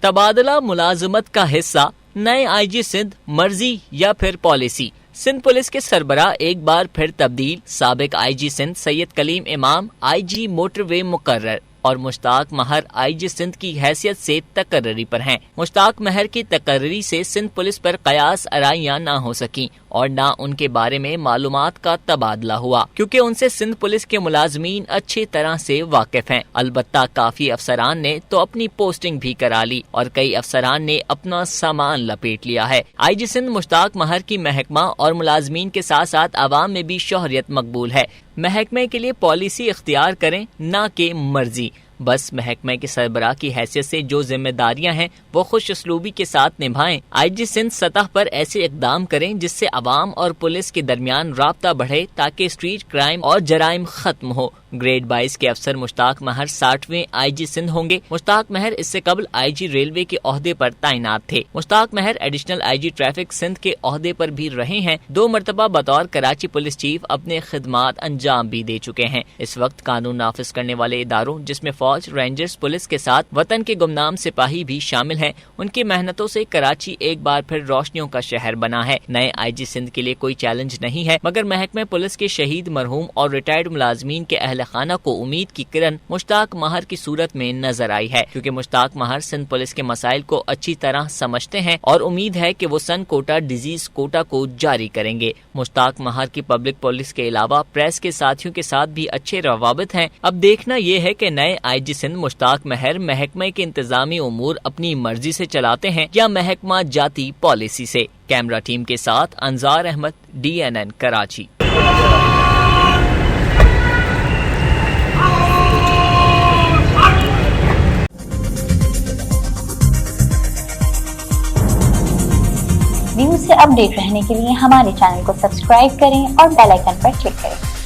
تبادلہ ملازمت کا حصہ، نئے آئی جی سندھ مرضی یا پھر پالیسی؟ سندھ پولیس کے سربراہ ایک بار پھر تبدیل، سابق آئی جی سندھ سید کلیم امام آئی جی موٹر وے مقرر اور مشتاق مہر آئی جی سندھ کی حیثیت سے تقرری پر ہیں۔ مشتاق مہر کی تقرری سے سندھ پولیس پر قیاس آرائیاں نہ ہو سکیں اور نہ ان کے بارے میں معلومات کا تبادلہ ہوا، کیونکہ ان سے سندھ پولیس کے ملازمین اچھی طرح سے واقف ہیں۔ البتہ کافی افسران نے تو اپنی پوسٹنگ بھی کرا لی اور کئی افسران نے اپنا سامان لپیٹ لیا ہے۔ آئی جی سندھ مشتاق مہر کی محکمہ اور ملازمین کے ساتھ ساتھ عوام میں بھی شہرت مقبول ہے۔ محکمے کے لیے پالیسی اختیار کریں، نہ کہ مرضی۔ بس محکمہ کے سربراہ کی حیثیت سے جو ذمہ داریاں ہیں وہ خوش اسلوبی کے ساتھ نبھائیں۔ آئی جی سندھ سطح پر ایسے اقدام کریں جس سے عوام اور پولیس کے درمیان رابطہ بڑھے تاکہ اسٹریٹ کرائم اور جرائم ختم ہو۔ گریڈ 22 کے افسر مشتاق مہر 60ویں آئی جی سندھ ہوں گے۔ مشتاق مہر اس سے قبل آئی جی ریلوے کے عہدے پر تعینات تھے۔ Mushtaq Mehr additional I G traffic Sindh کے عہدے پر بھی رہے ہیں۔ 2 مرتبہ بطور کراچی پولیس چیف اپنے خدمات انجام بھی دے چکے ہیں۔ اس وقت قانون نافذ کرنے والے اداروں جس میں فوج، رینجرز، پولیس کے ساتھ وطن کے گمنام سپاہی بھی شامل ہیں، ان کی محنتوں سے کراچی ایک بار پھر روشنیوں کا شہر بنا ہے۔ نئے آئی جی سندھ کے لیے کوئی چیلنج نہیں ہے، مگر محکمہ پولیس کے شہید، مرحوم اور ریٹائرڈ ملازمین کے اہل خانہ کو امید کی کرن مشتاق مہر کی صورت میں نظر آئی ہے، کیونکہ مشتاق مہر سندھ پولیس کے مسائل کو اچھی طرح سمجھتے ہیں اور امید ہے کہ وہ سن کوٹا ڈیزیز کوٹا کو جاری کریں گے۔ مشتاق مہر کی پبلک پولیس کے علاوہ پریس کے ساتھیوں کے ساتھ بھی اچھے روابط ہیں۔ اب دیکھنا یہ ہے کہ نئے آئی جی سندھ مشتاق مہر محکمہ کے انتظامی امور اپنی مرضی سے چلاتے ہیں یا محکمہ جاتی پالیسی سے۔ کیمرہ ٹیم کے ساتھ انصار احمد، DNN کراچی۔ نیوز سے اپ ڈیٹ رہنے کے لیے ہمارے چینل کو سبسکرائب کریں اور بیل آئیکن پر کلک کریں۔